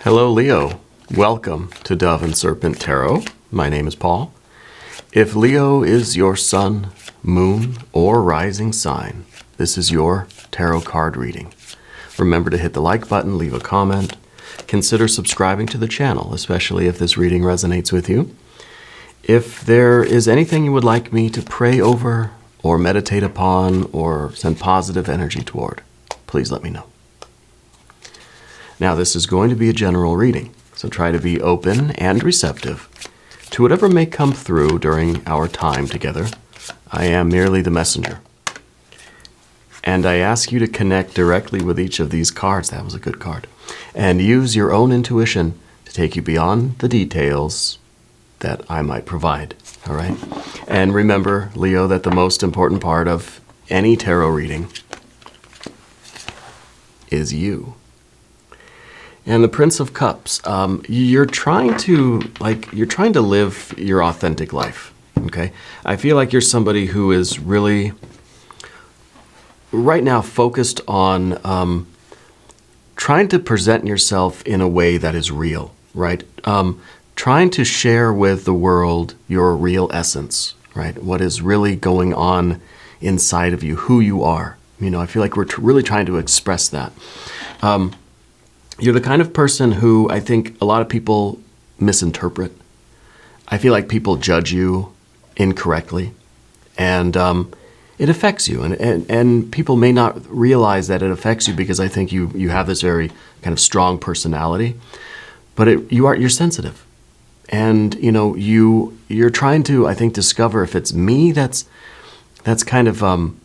Hello, Leo. Welcome to Dove and Serpent Tarot. My name is Paul. If Leo is your sun, moon, or rising sign, this is your tarot card reading. Remember to hit the like button, leave a comment. Consider subscribing to the channel, especially if this reading resonates with you. If there is anything you would like me to pray over or meditate upon or send positive energy toward, please let me know. Now, this is going to be a general reading, so try to be open and receptive to whatever may come through during our time together. I am merely the messenger. And I ask you to connect directly with each of these cards, that was a good card, and use your own intuition to take you beyond the details that I might provide, all right? And remember, Leo, that the most important part of any tarot reading is you. And the Prince of Cups, you're trying to live your authentic life, okay? I feel like you're somebody who is really, right now, focused on trying to present yourself in a way that is real, right? Trying to share with the world your real essence, right? What is really going on inside of you, who you are. You know, I feel like we're really trying to express that. You're the kind of person who I think a lot of people misinterpret. I feel like people judge you incorrectly, and it affects you. And people may not realize that it affects you because I think you have this very kind of strong personality, but you're sensitive, and you know you're trying to, I think, discover if it's me that's kind of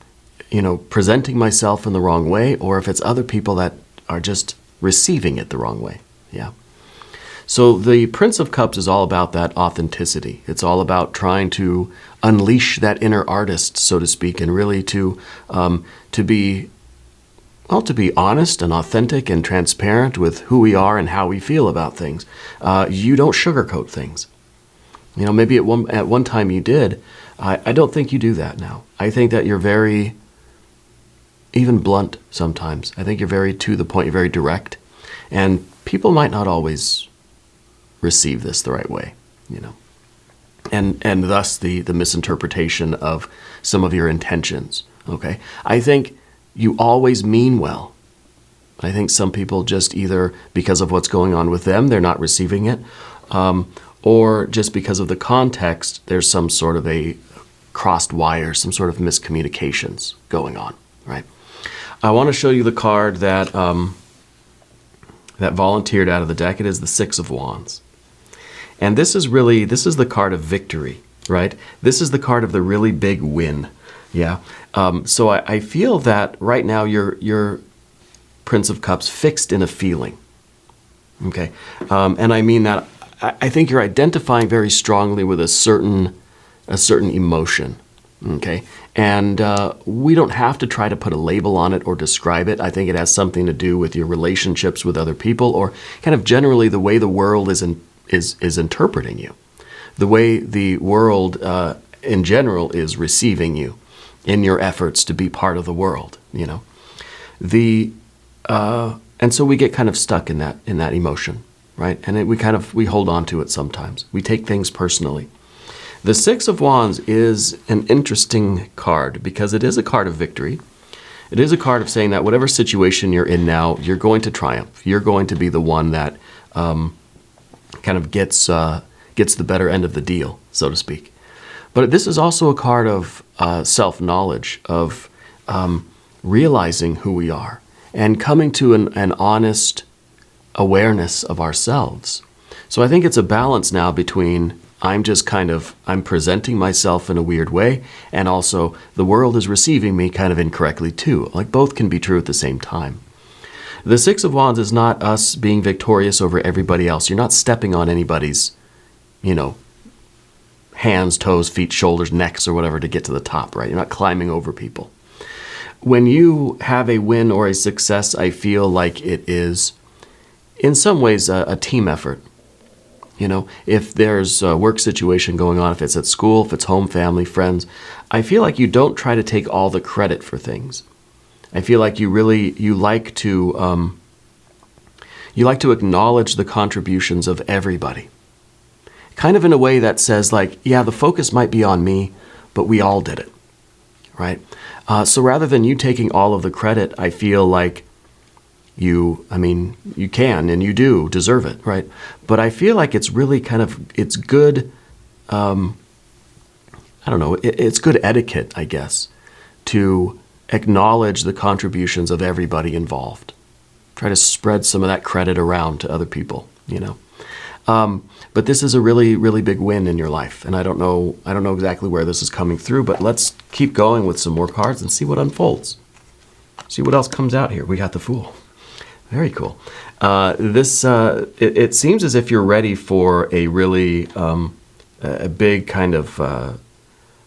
presenting myself in the wrong way, or if it's other people that are just receiving it the wrong way. Yeah. So the Prince of Cups is all about that authenticity. It's all about trying to unleash that inner artist, so to speak, and really to be honest and authentic and transparent with who we are and how we feel about things. You don't sugarcoat things. You know, maybe at one time you did. I don't think you do that now. I think that you're very even blunt sometimes. I think you're very to the point, you're very direct, and people might not always receive this the right way, you know, and thus the misinterpretation of some of your intentions, okay? I think you always mean well. I think some people just either because of what's going on with them, they're not receiving it, or just because of the context, there's some sort of a crossed wire, some sort of miscommunications going on, right? I want to show you the card that that volunteered out of the deck. It is the Six of Wands. And this is the card of victory, right? This is the card of the really big win. Yeah. So I feel that right now you're Prince of Cups fixed in a feeling. Okay. And I mean that I think you're identifying very strongly with a certain emotion. Okay. And we don't have to try to put a label on it or describe it. I think it has something to do with your relationships with other people, or kind of generally the way the world is interpreting you, the way the world in general is receiving you in your efforts to be part of the world. You know, and so we get kind of stuck in that emotion, right? And we hold on to it sometimes. We take things personally. The Six of Wands is an interesting card because it is a card of victory. It is a card of saying that whatever situation you're in now, you're going to triumph. You're going to be the one that kind of gets the better end of the deal, so to speak. But this is also a card of self-knowledge, of realizing who we are and coming to an honest awareness of ourselves. So I think it's a balance now between I'm presenting myself in a weird way, and also the world is receiving me kind of incorrectly too. Like both can be true at the same time. The Six of Wands is not us being victorious over everybody else. You're not stepping on anybody's, hands, toes, feet, shoulders, necks, or whatever to get to the top, right? You're not climbing over people. When you have a win or a success, I feel like it is, in some ways, a team effort. You know, if there's a work situation going on, if it's at school, if it's home, family, friends, I feel like you don't try to take all the credit for things. I feel like you like to You like to acknowledge the contributions of everybody. Kind of in a way that says like, yeah, the focus might be on me, but we all did it, right? So rather than you taking all of the credit, I feel like you can and you do deserve it, right? But I feel like it's really it's good, it's good etiquette, I guess, to acknowledge the contributions of everybody involved. Try to spread some of that credit around to other people, But this is a really, really big win in your life. And I don't know exactly where this is coming through, but let's keep going with some more cards and see what unfolds. See what else comes out here. We got the Fool. Very cool. It seems as if you're ready for a really a big kind of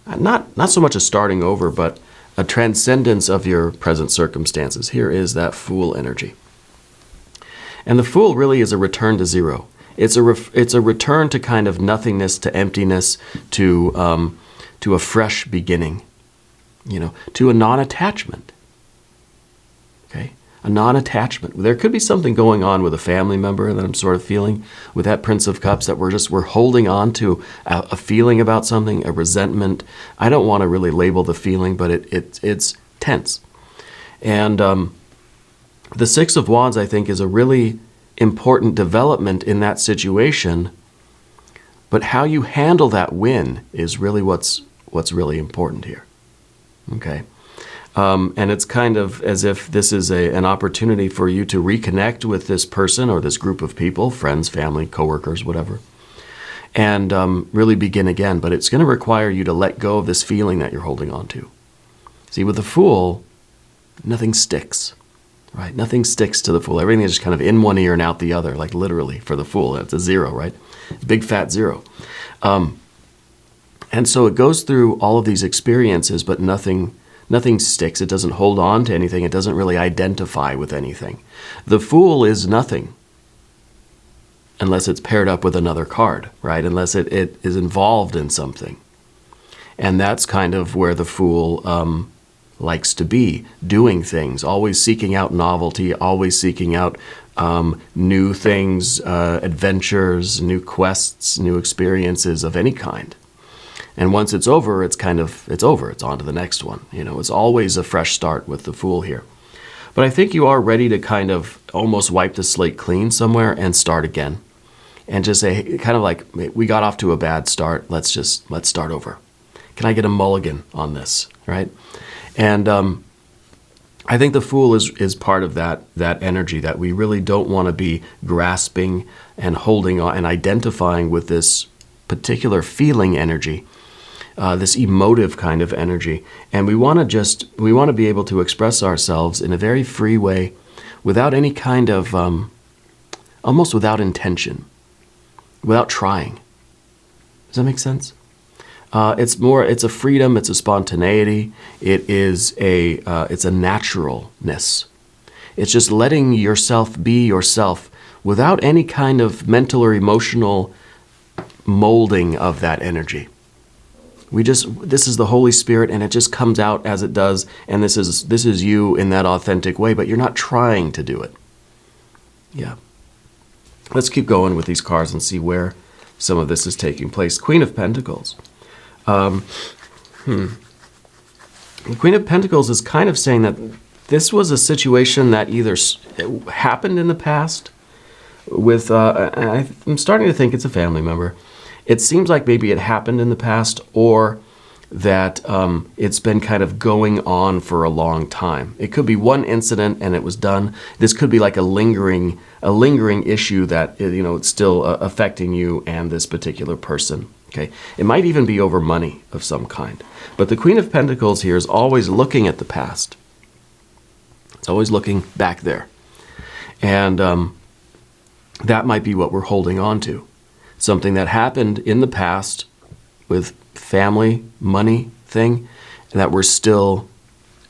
not so much a starting over, but a transcendence of your present circumstances. Here is that Fool energy, and the Fool really is a return to zero. It's a return to kind of nothingness, to emptiness, to a fresh beginning, to a non-attachment. Okay. A non-attachment. There could be something going on with a family member that I'm sort of feeling with that Prince of Cups, that we're holding on to a feeling about something, a resentment. I don't want to really label the feeling, but it's tense. And the Six of Wands, I think, is a really important development in that situation. But how you handle that win is really what's really important here. Okay. And it's kind of as if this is an opportunity for you to reconnect with this person or this group of people, friends, family, coworkers, whatever, and really begin again. But it's going to require you to let go of this feeling that you're holding on to. See, with the Fool, nothing sticks, right? Nothing sticks to the Fool. Everything is just kind of in one ear and out the other, like literally for the Fool. It's a zero, right? Big fat zero. And so it goes through all of these experiences, but nothing sticks. It doesn't hold on to anything. It doesn't really identify with anything. The Fool is nothing unless it's paired up with another card, right? Unless it is involved in something. And that's kind of where the Fool likes to be, doing things, always seeking out novelty, always seeking out new things, adventures, new quests, new experiences of any kind. And once it's over, it's over. It's on to the next one. It's always a fresh start with the Fool here. But I think you are ready to kind of almost wipe the slate clean somewhere and start again. And just say, kind of like, we got off to a bad start. Let's start over. Can I get a mulligan on this, right? And I think the Fool is part of that energy, that we really don't want to be grasping and holding on and identifying with this particular feeling energy. This emotive kind of energy. And we want to be able to express ourselves in a very free way, without any kind of, almost without intention, without trying. Does that make sense? It's a freedom, it's a spontaneity, it's a naturalness. It's just letting yourself be yourself without any kind of mental or emotional molding of that energy. This is the Holy Spirit, and it just comes out as it does, and this is you in that authentic way, but you're not trying to do it. Yeah. Let's keep going with these cards and see where some of this is taking place. Queen of Pentacles. The Queen of Pentacles is kind of saying that this was a situation that either happened in the past with, I'm starting to think it's a family member. It seems like maybe it happened in the past, or that it's been kind of going on for a long time. It could be one incident and it was done. This could be like a lingering issue that it's still affecting you and this particular person. Okay, it might even be over money of some kind. But the Queen of Pentacles here is always looking at the past. It's always looking back there, and that might be what we're holding on to. Something that happened in the past with family, money thing, and that we're still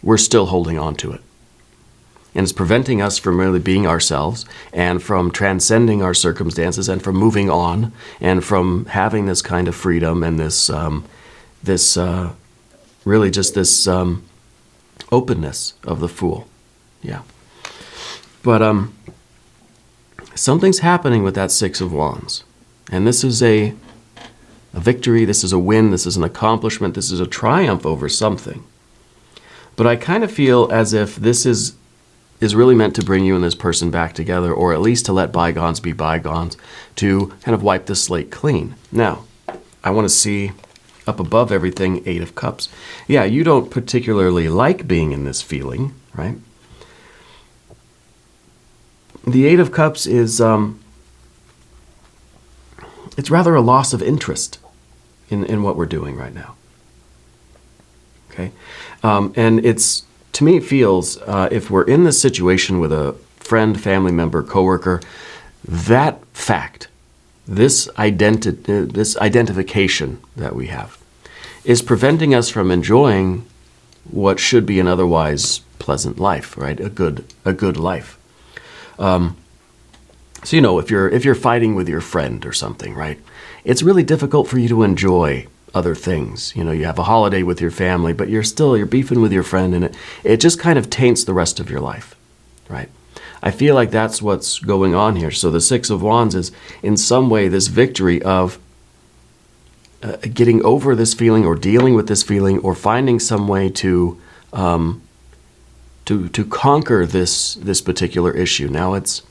holding on to it. And it's preventing us from really being ourselves, and from transcending our circumstances, and from moving on, and from having this kind of freedom and this openness of the Fool. Yeah. But something's happening with that Six of Wands. And this is a victory, this is a win, this is an accomplishment, this is a triumph over something. But I kind of feel as if this is really meant to bring you and this person back together, or at least to let bygones be bygones, to kind of wipe the slate clean. Now, I want to see up above everything, Eight of Cups. Yeah, you don't particularly like being in this feeling, right? The Eight of Cups is, it's rather a loss of interest in what we're doing right now. Okay? And it's, to me, it feels, if we're in this situation with a friend, family member, coworker, that fact, this identification that we have, is preventing us from enjoying what should be an otherwise pleasant life, right? A good life. So, you know, if you're fighting with your friend or something, right? It's really difficult for you to enjoy other things. You know, you have a holiday with your family, but you're beefing with your friend, and it just kind of taints the rest of your life, right? I feel like that's what's going on here. So the Six of Wands is in some way this victory of getting over this feeling, or dealing with this feeling, or finding some way to conquer this particular issue. Now it's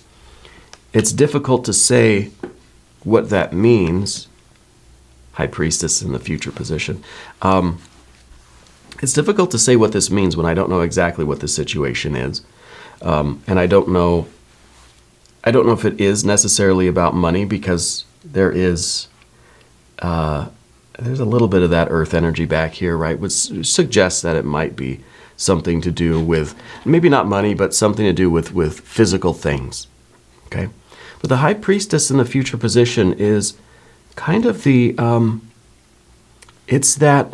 difficult to say what that means. High Priestess in the future position. It's difficult to say what this means when I don't know exactly what the situation is, and I don't know if it is necessarily about money, because there's a little bit of that earth energy back here, right, which suggests that it might be something to do with, maybe not money, but something to do with physical things, okay? But the High Priestess in the future position is kind of the, it's that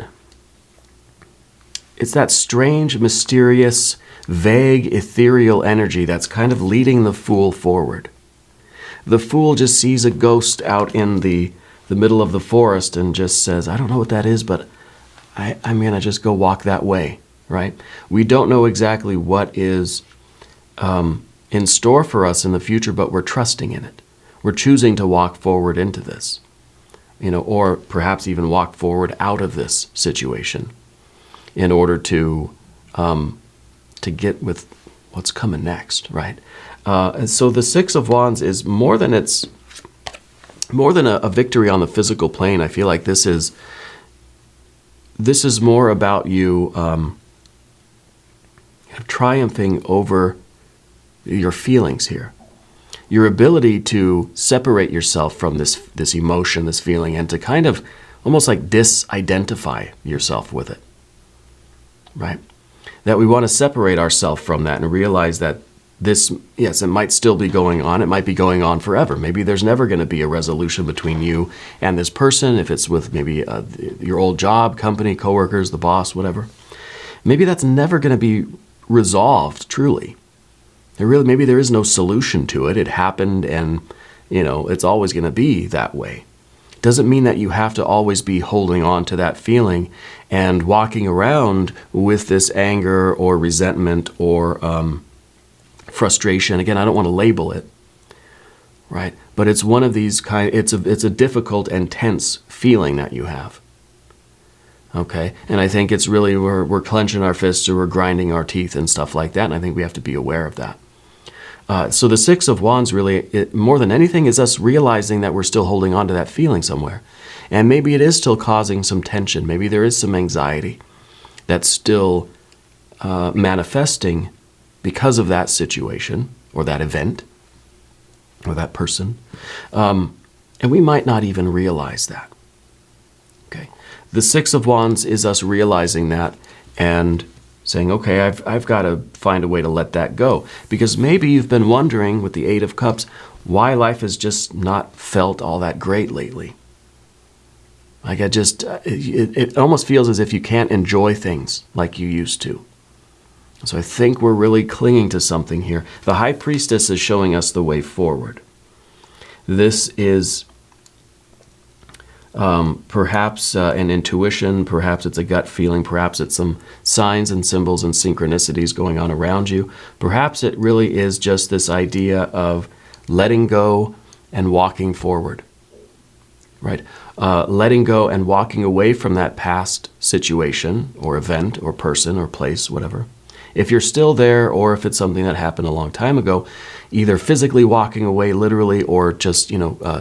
strange, mysterious, vague, ethereal energy that's kind of leading the Fool forward. The Fool just sees a ghost out in the middle of the forest and just says, I don't know what that is, but I'm going to just go walk that way, right? We don't know exactly what is in store for us in the future, but we're trusting in it. We're choosing to walk forward into this, you know, or perhaps even walk forward out of this situation in order to get with what's coming next, right? And so the Six of Wands is more than a victory on the physical plane. I feel like this is more about you triumphing over your feelings here. Your ability to separate yourself from this emotion, this feeling, and to kind of almost like disidentify yourself with it, right? That we want to separate ourselves from that and realize that this, yes, it might still be going on. It might be going on forever. Maybe there's never going to be a resolution between you and this person, if it's with maybe your old job, company, coworkers, the boss, whatever. Maybe that's never going to be resolved truly. Maybe there is no solution to it. It happened, and you know it's always going to be that way. Doesn't mean that you have to always be holding on to that feeling and walking around with this anger or resentment or frustration. Again, I don't want to label it, right? But it's one of these it's a difficult and tense feeling that you have. Okay, and I think it's really we're clenching our fists or we're grinding our teeth and stuff like that, and I think we have to be aware of that. So the Six of Wands really, more than anything, is us realizing that we're still holding on to that feeling somewhere. And maybe it is still causing some tension. Maybe there is some anxiety that's still manifesting because of that situation or that event or that person. And we might not even realize that. Okay. The Six of Wands is us realizing that and saying, okay, I've got to find a way to let that go. Because maybe you've been wondering with the Eight of Cups why life has just not felt all that great lately. Like it almost feels as if you can't enjoy things like you used to. So I think we're really clinging to something here. The High Priestess is showing us the way forward. This is perhaps an intuition, perhaps it's a gut feeling, perhaps it's some signs and symbols and synchronicities going on around you. Perhaps it really is just this idea of letting go and walking forward, right? Letting go and walking away from that past situation or event or person or place, whatever. If you're still there, or if it's something that happened a long time ago, either physically walking away literally or just,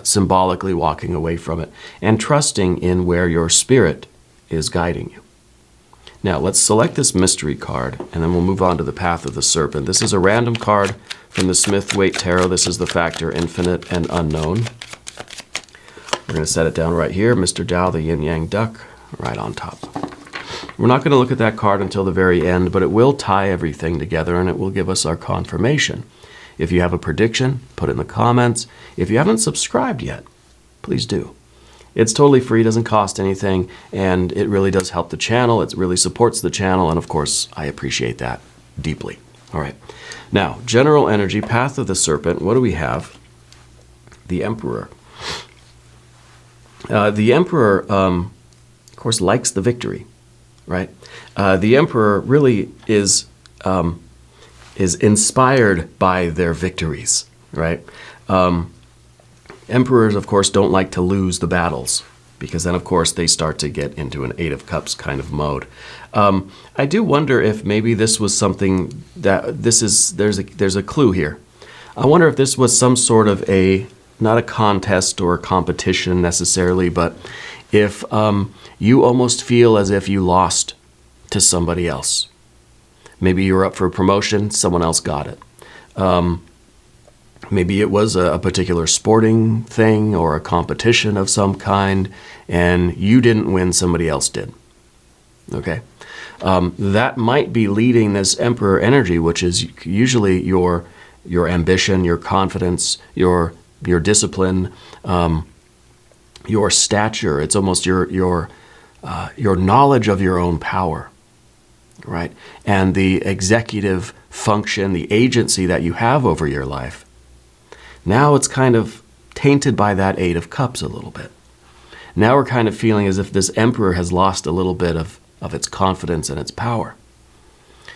symbolically walking away from it, and trusting in where your spirit is guiding you. Now, let's select this mystery card, and then we'll move on to the Path of the Serpent. This is a random card from the Smith-Waite Tarot. This is the factor infinite and unknown. We're going to set it down right here. Mr. Tao, the yin-yang duck, right on top. We're not going to look at that card until the very end, but it will tie everything together, and it will give us our confirmation. If you have a prediction, put it in the comments. If you haven't subscribed yet, please do. It's totally free, doesn't cost anything, and it really does help the channel. It really supports the channel, and of course, I appreciate that deeply. All right. Now, general energy, Path of the Serpent. What do we have? The Emperor. The Emperor, of course, likes the victory, right? The Emperor really is inspired by their victories, right? Emperors, of course, don't like to lose the battles, because then, of course, they start to get into an Eight of Cups kind of mode. I do wonder if maybe this was something that there's a clue here. I wonder if this was some sort of not a contest or a competition necessarily, but if you almost feel as if you lost to somebody else. Maybe you were up for a promotion, someone else got it. Maybe it was a particular sporting thing or a competition of some kind, and you didn't win, somebody else did. Okay? That might be leading this Emperor energy, which is usually your ambition, your confidence, your discipline, your stature. It's almost your knowledge of your own power, right? And the executive function, the agency that you have over your life. Now it's kind of tainted by that Eight of Cups a little bit. Now we're kind of feeling as if this Emperor has lost a little bit of its confidence and its power.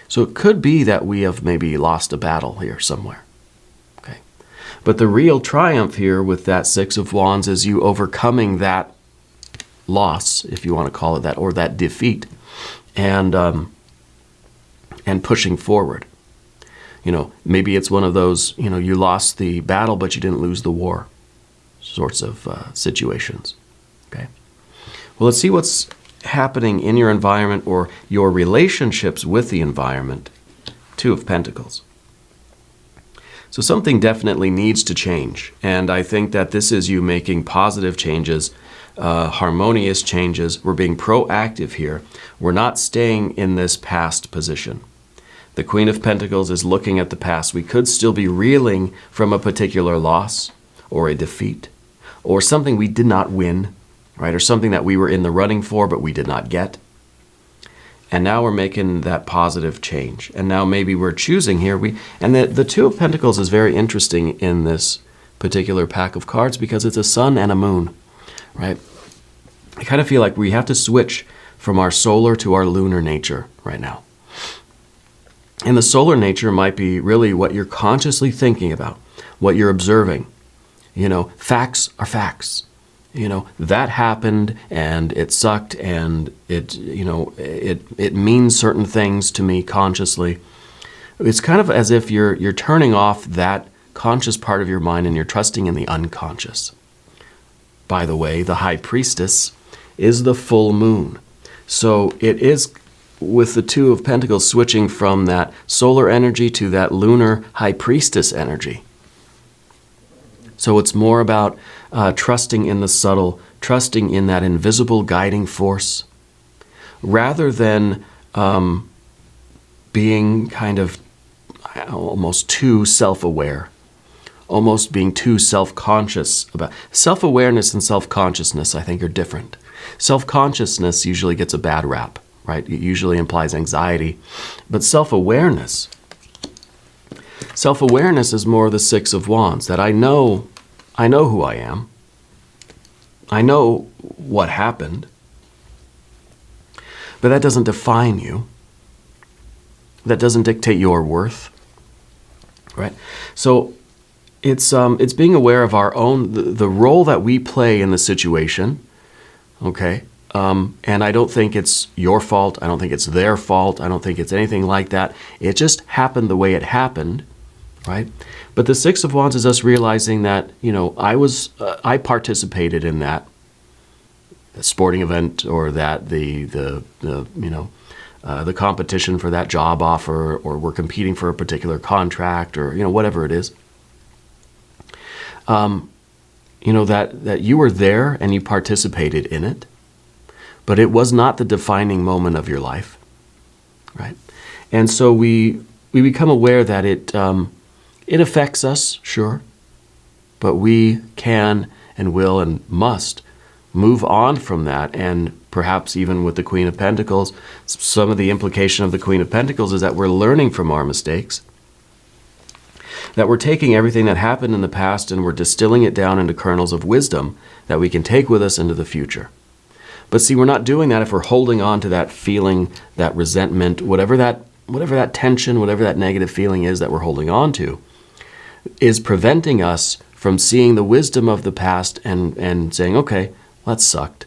So it could be that we have maybe lost a battle here somewhere. Okay. But the real triumph here with that Six of Wands is you overcoming that loss, if you want to call it that, or that defeat, and pushing forward. Maybe it's one of those, you lost the battle, but you didn't lose the war sorts of situations. Okay. Well, let's see what's happening in your environment or your relationships with the environment. Two of Pentacles. So something definitely needs to change. And I think that this is you making positive changes, harmonious changes. We're being proactive here. We're not staying in this past position. The Queen of Pentacles is looking at the past. We could still be reeling from a particular loss or a defeat or something we did not win, right? Or something that we were in the running for but we did not get. And now we're making that positive change. And now maybe we're choosing here. And the Two of Pentacles is very interesting in this particular pack of cards because it's a sun and a moon, right? I kind of feel like we have to switch from our solar to our lunar nature right now. And the solar nature might be really what you're consciously thinking about, what you're observing. Facts are facts. That happened and it sucked and it means certain things to me consciously. It's kind of as if you're turning off that conscious part of your mind and you're trusting in the unconscious. By the way, the High Priestess is the full moon. So it is with the Two of Pentacles switching from that solar energy to that lunar High Priestess energy. So it's more about trusting in the subtle, trusting in that invisible guiding force, rather than being kind of almost too self-aware, almost being too self-conscious about. Self-awareness and self-consciousness, I think, are different. Self-consciousness usually gets a bad rap, right? It usually implies anxiety. But self-awareness is more the Six of Wands, that I know who I am. I know what happened. But that doesn't define you. That doesn't dictate your worth, right? So it's being aware of our own, the role that we play in the situation, okay? And I don't think it's your fault. I don't think it's their fault. I don't think it's anything like that. It just happened the way it happened, right? But the Six of Wands is us realizing that, I participated in that sporting event, or that the competition for that job offer, or we're competing for a particular contract, or whatever it is. That you were there and you participated in it, but it was not the defining moment of your life, right? And so we become aware that it affects us, sure, but we can and will and must move on from that. And perhaps even with the Queen of Pentacles, some of the implication of the Queen of Pentacles is that we're learning from our mistakes, that we're taking everything that happened in the past and we're distilling it down into kernels of wisdom that we can take with us into the future. But see, we're not doing that if we're holding on to that feeling, that resentment, whatever that tension, whatever that negative feeling is that we're holding on to, is preventing us from seeing the wisdom of the past and saying, okay, that sucked,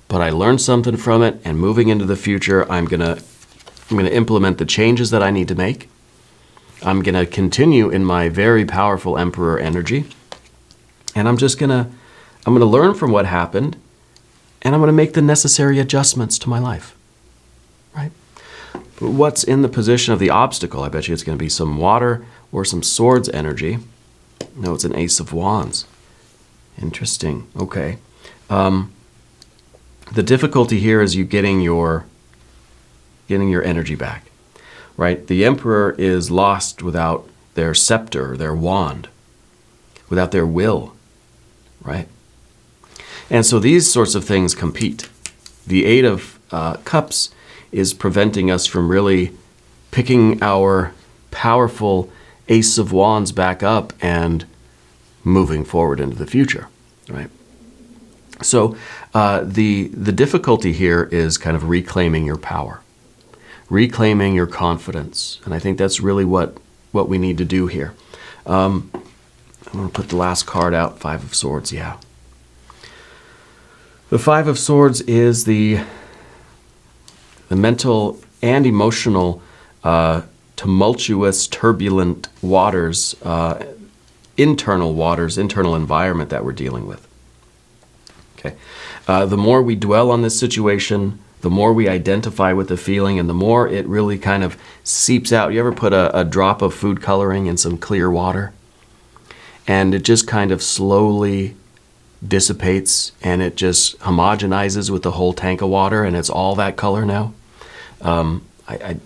but I learned something from it, and moving into the future, I'm gonna implement the changes that I need to make. I'm gonna continue in my very powerful Emperor energy, and I'm gonna learn from what happened, and I'm gonna make the necessary adjustments to my life, right? But what's in the position of the obstacle? I bet you it's gonna be some water or some swords energy. No, it's an Ace of Wands. Interesting. Okay. The difficulty here is you getting your energy back, right? The Emperor is lost without their scepter, their wand, without their will, right? And so these sorts of things compete. The Eight of Cups is preventing us from really picking our powerful Ace of Wands back up and moving forward into the future, right? So the difficulty here is kind of reclaiming your power, reclaiming your confidence. And I think that's really what we need to do here. I'm going to put the last card out, Five of Swords, yeah. The Five of Swords is the mental and emotional, tumultuous, turbulent waters, internal environment that we're dealing with. Okay. The more we dwell on this situation, the more we identify with the feeling, and the more it really kind of seeps out. You ever put a drop of food coloring in some clear water? And it just kind of slowly dissipates, and it just homogenizes with the whole tank of water, and it's all that color now.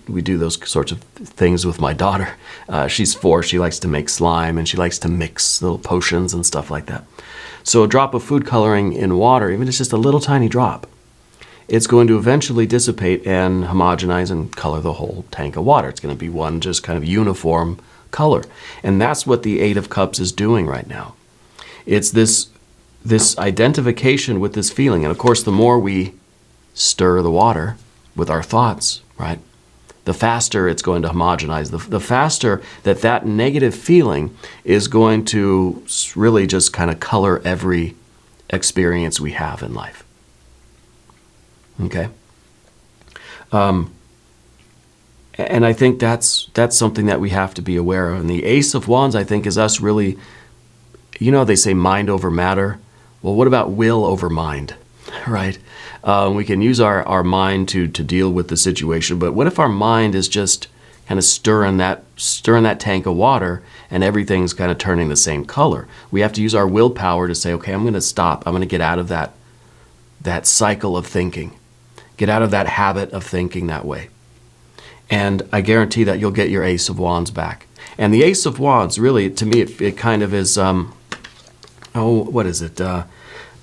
We do those sorts of things with my daughter. She's 4. She likes to make slime, and she likes to mix little potions and stuff like that. So a drop of food coloring in water, even if it's just a little tiny drop, it's going to eventually dissipate and homogenize and color the whole tank of water. It's going to be one just kind of uniform color. And that's what the Eight of Cups is doing right now. It's this identification with this feeling. And of course, the more we stir the water with our thoughts, right, the faster it's going to homogenize. The faster that negative feeling is going to really just kind of color every experience we have in life. Okay? And I think that's something that we have to be aware of. And the Ace of Wands, I think, is us really, they say mind over matter. Well, what about will over mind, right? We can use our mind to deal with the situation, but what if our mind is just kind of stirring that tank of water and everything's kind of turning the same color? We have to use our willpower to say, okay, I'm going to stop. I'm going to get out of that cycle of thinking, get out of that habit of thinking that way. And I guarantee that you'll get your Ace of Wands back. And the Ace of Wands, really, to me, it kind of is, what is it?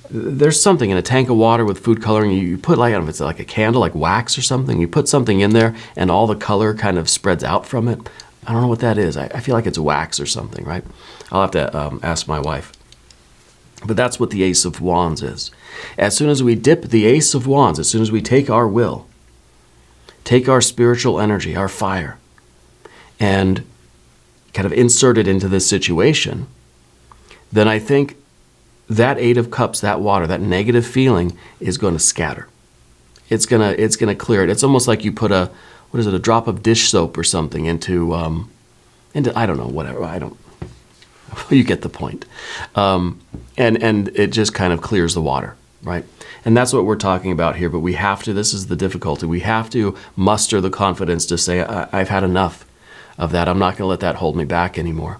There's something in a tank of water with food coloring. You put, like, I don't know if it's like a candle, like wax or something. You put something in there and all the color kind of spreads out from it. I don't know what that is. I feel like it's wax or something, right? I'll have to ask my wife. But that's what the Ace of Wands is. As soon as we dip the Ace of Wands, as soon as we take our will, take our spiritual energy, our fire, and kind of insert it into this situation, then I think that Eight of Cups, that water, that negative feeling is going to scatter. It's gonna clear it. It's almost like you put a drop of dish soap or something into I don't know, whatever. I don't. You get the point. And it just kind of clears the water, right? And that's what we're talking about here. But we have to. This is the difficulty. We have to muster the confidence to say, I've had enough of that. I'm not going to let that hold me back anymore.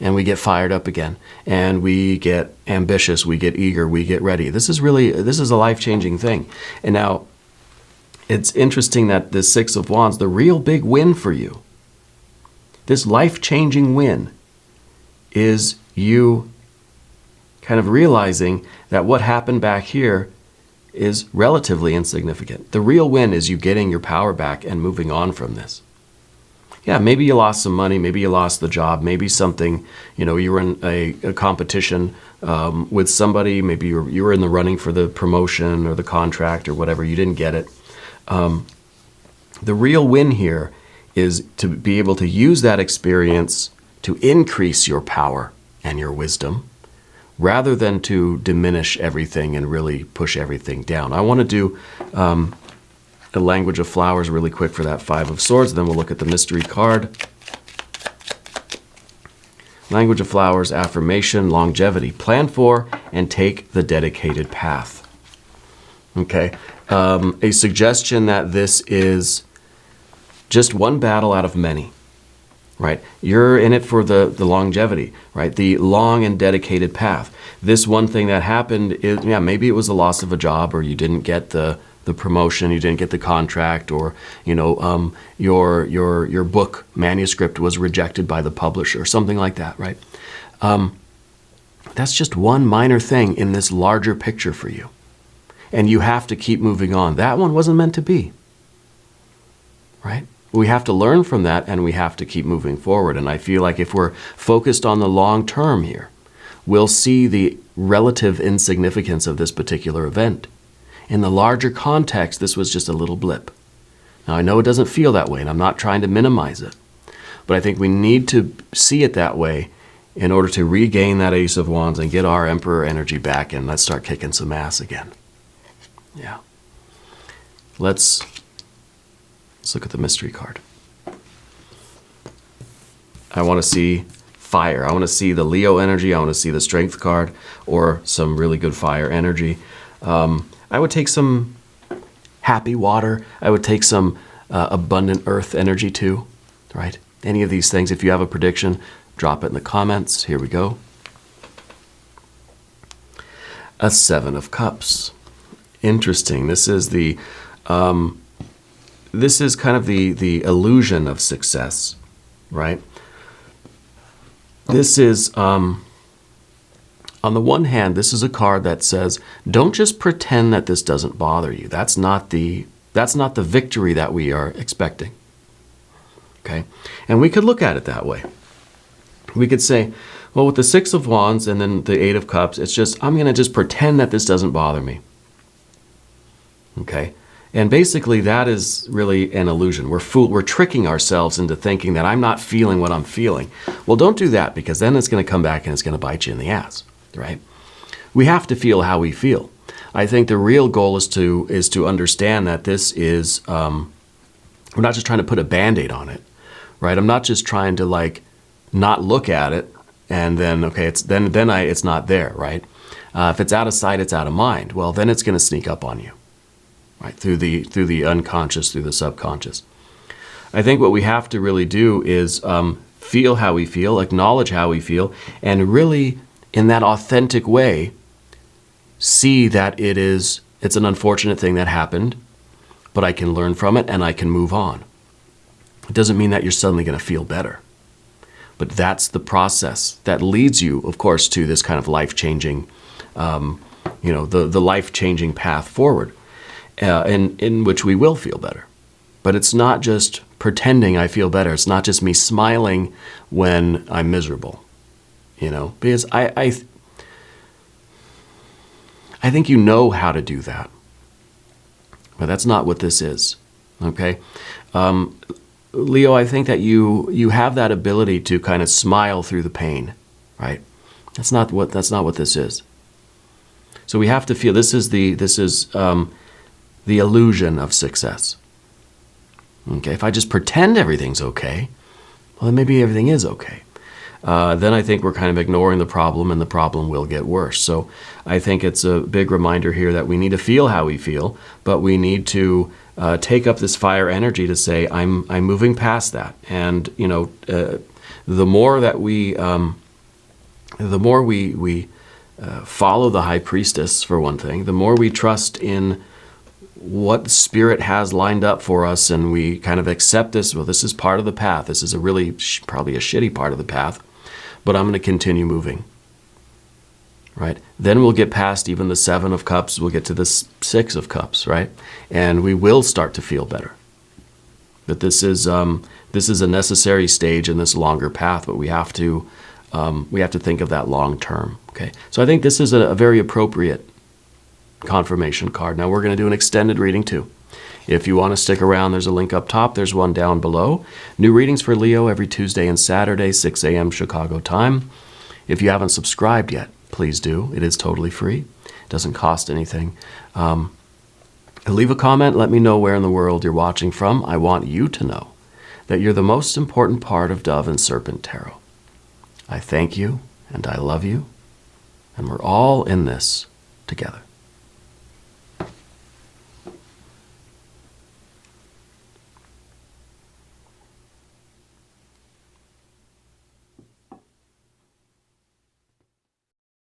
And we get fired up again, and we get ambitious, we get eager, we get ready. This is a life-changing thing. And now, it's interesting that the Six of Wands, the real big win for you, this life-changing win, is you kind of realizing that what happened back here is relatively insignificant. The real win is you getting your power back and moving on from this. Yeah, maybe you lost some money, maybe you lost the job, maybe something, you were in a competition with somebody, maybe you were in the running for the promotion or the contract or whatever, you didn't get it. The real win here is to be able to use that experience to increase your power and your wisdom rather than to diminish everything and really push everything down. I want to do the language of flowers really quick for that Five of Swords. Then we'll look at the mystery card. Language of flowers, affirmation, longevity. Plan for and take the dedicated path. Okay. A suggestion that this is just one battle out of many, right? You're in it for the longevity, right? The long and dedicated path. This one thing that happened is, maybe it was the loss of a job, or you didn't get the promotion, you didn't get the contract, or your book manuscript was rejected by the publisher, something like that, right? That's just one minor thing in this larger picture for you, and you have to keep moving on. That one wasn't meant to be, right? We have to learn from that, and we have to keep moving forward. And I feel like if we're focused on the long term here, we'll see the relative insignificance of this particular event. In the larger context, this was just a little blip. Now, I know it doesn't feel that way, and I'm not trying to minimize it, but I think we need to see it that way in order to regain that Ace of Wands and get our Emperor energy back, and let's start kicking some ass again. Yeah. Let's look at the mystery card. I want to see fire. I want to see the Leo energy. I want to see the Strength card or some really good fire energy. I would take some happy water. I would take some abundant earth energy too, right? Any of these things. If you have a prediction, drop it in the comments. Here we go. A Seven of Cups. Interesting. This is kind of the illusion of success, right? This is, on the one hand, this is a card that says, don't just pretend that this doesn't bother you. That's not the victory that we are expecting. Okay? And we could look at it that way. We could say, well, with the Six of Wands and then the Eight of Cups, it's just, I'm going to just pretend that this doesn't bother me. Okay? And basically, that is really an illusion. We're tricking ourselves into thinking that I'm not feeling what I'm feeling. Well, don't do that, because then it's going to come back and it's going to bite you in the ass. Right? We have to feel how we feel. I think the real goal is to understand that this is, we're not just trying to put a Band-Aid on it, right? I'm not just trying to not look at it and then, okay, it's not there, right? If it's out of sight, it's out of mind. Well, then it's going to sneak up on you, right? Through the unconscious, through the subconscious. I think what we have to really do is feel how we feel, acknowledge how we feel, and really, in that authentic way, see that it's an unfortunate thing that happened, but I can learn from it and I can move on. It doesn't mean that you're suddenly going to feel better, but that's the process that leads you, of course, to this kind of life-changing, the life-changing path forward, in which we will feel better. But it's not just pretending I feel better. It's not just me smiling when I'm miserable. Because I think you know how to do that. But that's not what this is, okay? Leo, I think that you have that ability to kind of smile through the pain, right? That's not what this is. So we have to feel this is the illusion of success. Okay, if I just pretend everything's okay, well, then maybe everything is okay. Then I think we're kind of ignoring the problem, and the problem will get worse. So I think it's a big reminder here that we need to feel how we feel, but we need to take up this fire energy to say, I'm moving past that. And the more that we follow the high priestess, for one thing, the more we trust in what Spirit has lined up for us, and we kind of accept this. Well, this is part of the path. This is a really probably a shitty part of the path, but I'm going to continue moving. Right? Then we'll get past even the 7 of Cups. We'll get to the 6 of Cups, right? And we will start to feel better. But this is a necessary stage in this longer path. But we have to think of that long term. Okay. So I think this is a very appropriate confirmation card. Now we're going to do an extended reading too. If you want to stick around, there's a link up top. There's one down below. New readings for Leo every Tuesday and Saturday, 6 a.m. Chicago time. If you haven't subscribed yet, please do. It is totally free. It doesn't cost anything. Leave a comment. Let me know where in the world you're watching from. I want you to know that you're the most important part of Dove and Serpent Tarot. I thank you and I love you, and we're all in this together.